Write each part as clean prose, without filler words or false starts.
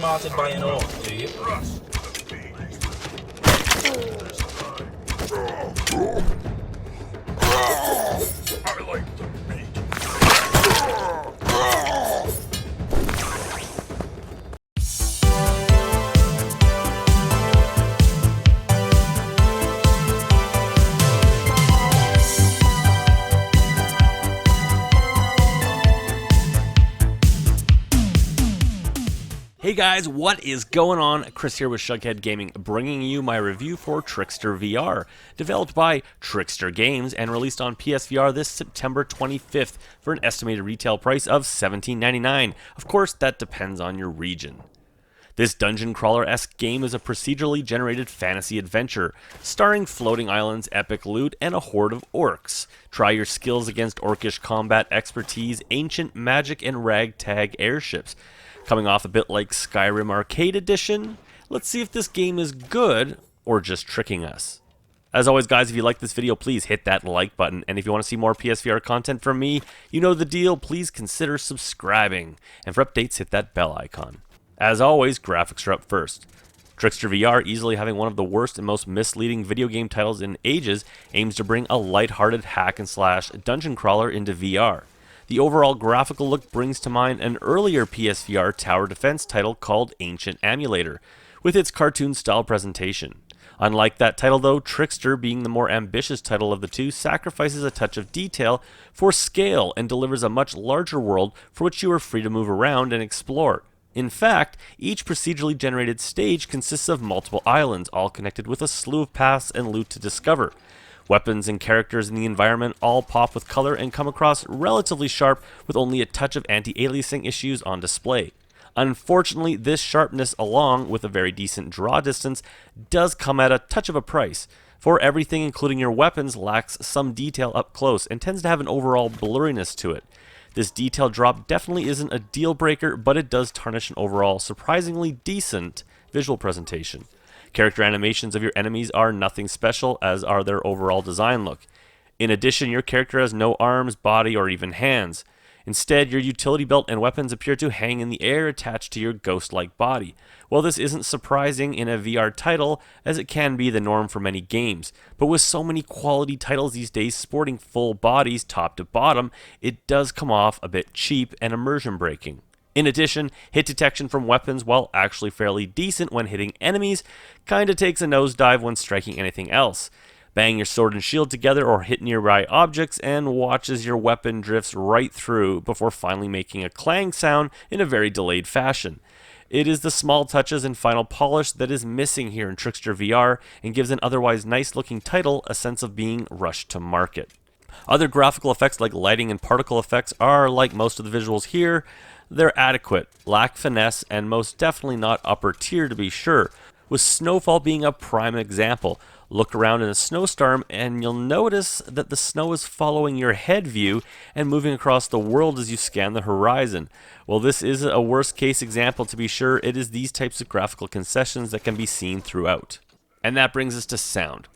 smarted by an orc, do you? I like the meat. Hey guys, what is going on? Chris here with Shughead Gaming, bringing you my review for Trickster VR, developed by Trickster Games and released on PSVR this September 25th for an estimated retail price of $17.99. Of course, that depends on your region. This dungeon crawler-esque game is a procedurally generated fantasy adventure, starring floating islands, epic loot, and a horde of orcs. Try your skills against orcish combat expertise, ancient magic, and ragtag airships. Coming off a bit like Skyrim Arcade Edition, let's see if this game is good or just tricking us. As always guys, if you like this video, please hit that like button, and if you want to see more PSVR content from me, you know the deal, please consider subscribing, and for updates, hit that bell icon. As always, graphics are up first. Trickster VR, easily having one of the worst and most misleading video game titles in ages, aims to bring a lighthearted hack-and-slash dungeon crawler into VR. The overall graphical look brings to mind an earlier PSVR tower defense title called Ancient Emulator, with its cartoon-style presentation. Unlike that title though, Trickster, being the more ambitious title of the two, sacrifices a touch of detail for scale and delivers a much larger world for which you are free to move around and explore. In fact, each procedurally generated stage consists of multiple islands, all connected with a slew of paths and loot to discover. Weapons and characters in the environment all pop with color and come across relatively sharp with only a touch of anti-aliasing issues on display. Unfortunately, this sharpness, along with a very decent draw distance, does come at a touch of a price, for everything including your weapons lacks some detail up close and tends to have an overall blurriness to it. This detail drop definitely isn't a deal breaker, but it does tarnish an overall surprisingly decent visual presentation. Character animations of your enemies are nothing special, as are their overall design look. In addition, your character has no arms, body, or even hands. Instead, your utility belt and weapons appear to hang in the air attached to your ghost-like body. Well, this isn't surprising in a VR title, as it can be the norm for many games, but with so many quality titles these days sporting full bodies top to bottom, it does come off a bit cheap and immersion breaking. In addition, hit detection from weapons, while actually fairly decent when hitting enemies, kinda takes a nosedive when striking anything else. Bang your sword and shield together or hit nearby objects and watch as your weapon drifts right through before finally making a clang sound in a very delayed fashion. It is the small touches and final polish that is missing here in Trickster VR and gives an otherwise nice looking title a sense of being rushed to market. Other graphical effects like lighting and particle effects are, like most of the visuals here, they're adequate, lack finesse, and most definitely not upper tier to be sure, with snowfall being a prime example. Look around in a snowstorm and you'll notice that the snow is following your head view and moving across the world as you scan the horizon. Well, this is a worst case example to be sure. It is these types of graphical concessions that can be seen throughout. And that brings us to sound.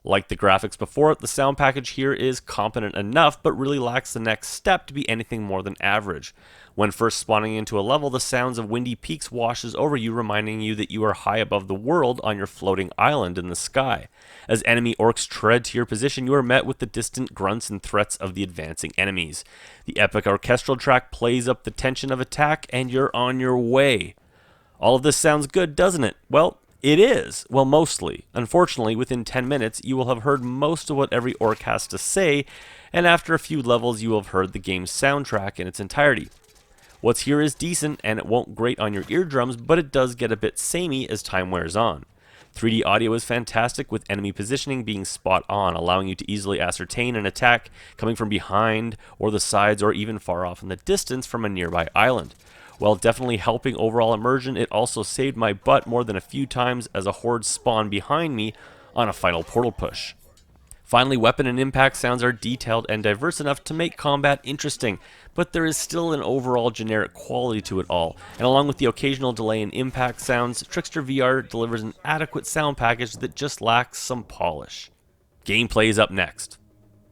Like the graphics before it, the sound package here is competent enough, but really lacks the next step to be anything more than average. When first spawning into a level, the sounds of windy peaks washes over you, reminding you that you are high above the world on your floating island in the sky. As enemy orcs tread to your position, you are met with the distant grunts and threats of the advancing enemies. The epic orchestral track plays up the tension of attack, and you're on your way. All of this sounds good, doesn't it? Well, it is. Well, mostly. Unfortunately, within 10 minutes, you will have heard most of what every orc has to say, and after a few levels, you will have heard the game's soundtrack in its entirety. What's here is decent, and it won't grate on your eardrums, but it does get a bit samey as time wears on. 3D audio is fantastic, with enemy positioning being spot on, allowing you to easily ascertain an attack coming from behind or the sides or even far off in the distance from a nearby island. While definitely helping overall immersion, it also saved my butt more than a few times as a horde spawned behind me on a final portal push. Finally, weapon and impact sounds are detailed and diverse enough to make combat interesting, but there is still an overall generic quality to it all, and along with the occasional delay in impact sounds, Trickster VR delivers an adequate sound package that just lacks some polish. Gameplay is up next.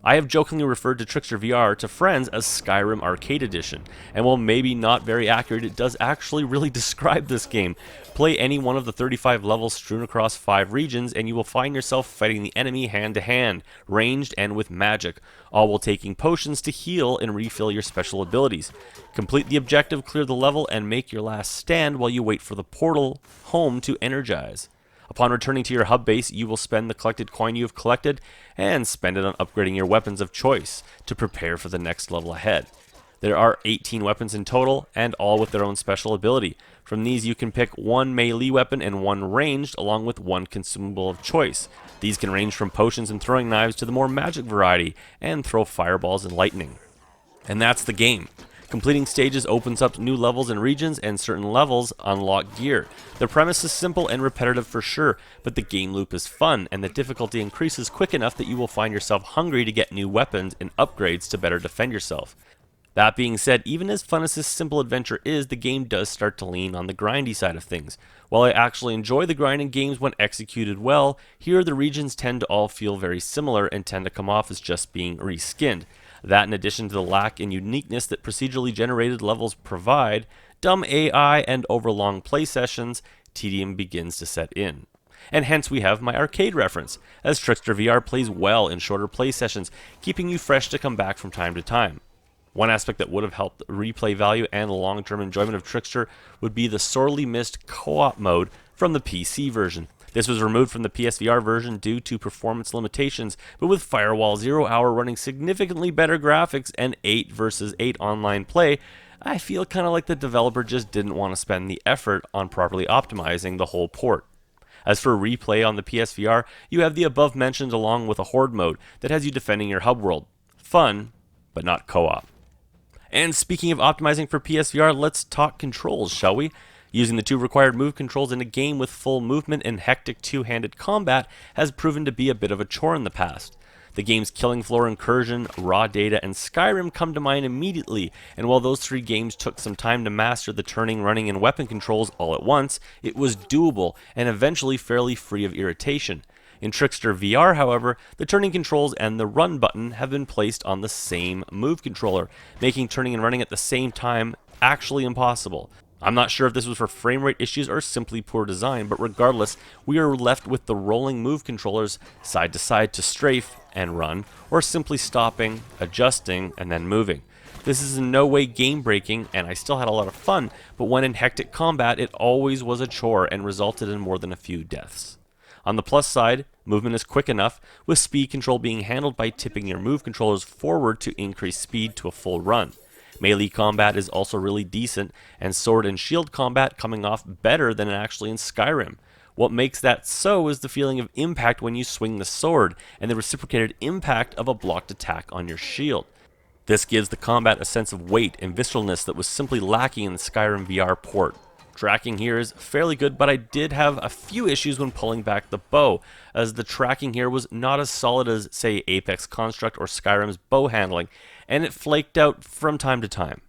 I have jokingly referred to Trickster VR to friends as Skyrim Arcade Edition, and while maybe not very accurate, it does actually really describe this game. Play any one of the 35 levels strewn across 5 regions, and you will find yourself fighting the enemy hand to hand, ranged and with magic, all while taking potions to heal and refill your special abilities. Complete the objective, clear the level, and make your last stand while you wait for the portal home to energize. Upon returning to your hub base, you will spend the collected coin you have collected and spend it on upgrading your weapons of choice to prepare for the next level ahead. There are 18 weapons in total, and all with their own special ability. From these you can pick one melee weapon and one ranged, along with one consumable of choice. These can range from potions and throwing knives to the more magic variety, and throw fireballs and lightning. And that's the game. Completing stages opens up new levels and regions, and certain levels unlock gear. The premise is simple and repetitive for sure, but the game loop is fun, and the difficulty increases quick enough that you will find yourself hungry to get new weapons and upgrades to better defend yourself. That being said, even as fun as this simple adventure is, the game does start to lean on the grindy side of things. While I actually enjoy the grinding games when executed well, here the regions tend to all feel very similar and tend to come off as just being reskinned. That, in addition to the lack in uniqueness that procedurally generated levels provide, dumb AI, and overlong play sessions, tedium begins to set in. And hence we have my arcade reference, as Trickster VR plays well in shorter play sessions, keeping you fresh to come back from time to time. One aspect that would have helped replay value and the long-term enjoyment of Trickster would be the sorely missed co-op mode from the PC version. This was removed from the PSVR version due to performance limitations, but with Firewall 0 Hour running significantly better graphics and 8 versus 8 online play, I feel kind of like the developer just didn't want to spend the effort on properly optimizing the whole port. As for replay on the PSVR, you have the above mentioned along with a horde mode that has you defending your hub world. Fun, but not co-op. And speaking of optimizing for PSVR, let's talk controls, shall we? Using the 2 required move controls in a game with full movement and hectic two-handed combat has proven to be a bit of a chore in the past. The game's Killing Floor Incursion, Raw Data, and Skyrim come to mind immediately, and while those 3 games took some time to master the turning, running, and weapon controls all at once, it was doable and eventually fairly free of irritation. In Trickster VR, however, the turning controls and the run button have been placed on the same move controller, making turning and running at the same time actually impossible. I'm not sure if this was for frame rate issues or simply poor design, but regardless, we are left with the rolling move controllers side to side to strafe and run, or simply stopping, adjusting, and then moving. This is in no way game breaking, and I still had a lot of fun, but when in hectic combat, it always was a chore and resulted in more than a few deaths. On the plus side, movement is quick enough, with speed control being handled by tipping your move controllers forward to increase speed to a full run. Melee combat is also really decent, and sword and shield combat coming off better than actually in Skyrim. What makes that so is the feeling of impact when you swing the sword, and the reciprocated impact of a blocked attack on your shield. This gives the combat a sense of weight and visceralness that was simply lacking in the Skyrim VR port. Tracking here is fairly good, but I did have a few issues when pulling back the bow, as the tracking here was not as solid as, say, Apex Construct or Skyrim's bow handling, and it flaked out from time to time.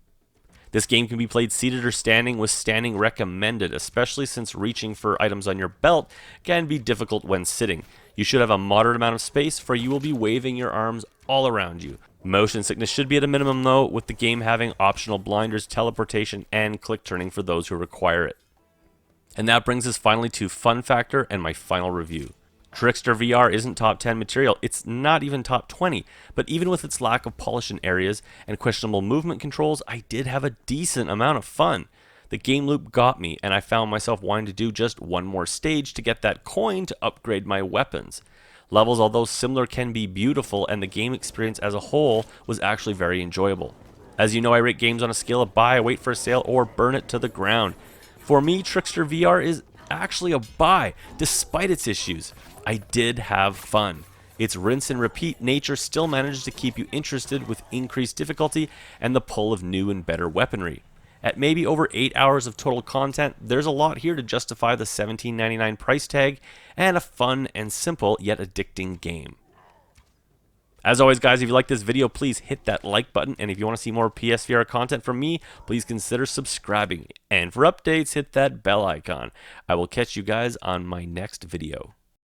This game can be played seated or standing, with standing recommended, especially since reaching for items on your belt can be difficult when sitting. You should have a moderate amount of space, for you will be waving your arms all around you. Motion sickness should be at a minimum though, with the game having optional blinders, teleportation, and click turning for those who require it. And that brings us finally to fun factor and my final review. Trickster VR isn't top 10 material, it's not even top 20, but even with its lack of polish in areas and questionable movement controls, I did have a decent amount of fun. The game loop got me, and I found myself wanting to do just one more stage to get that coin to upgrade my weapons. Levels, although similar, can be beautiful, and the game experience as a whole was actually very enjoyable. As you know, I rate games on a scale of buy, wait for a sale, or burn it to the ground. For me, Trickster VR is actually a buy, despite its issues. I did have fun. Its rinse and repeat nature still manages to keep you interested with increased difficulty and the pull of new and better weaponry. At maybe over 8 hours of total content, there's a lot here to justify the $17.99 price tag and a fun and simple yet addicting game. As always, guys, if you like this video, please hit that like button. And if you want to see more PSVR content from me, please consider subscribing. And for updates, hit that bell icon. I will catch you guys on my next video.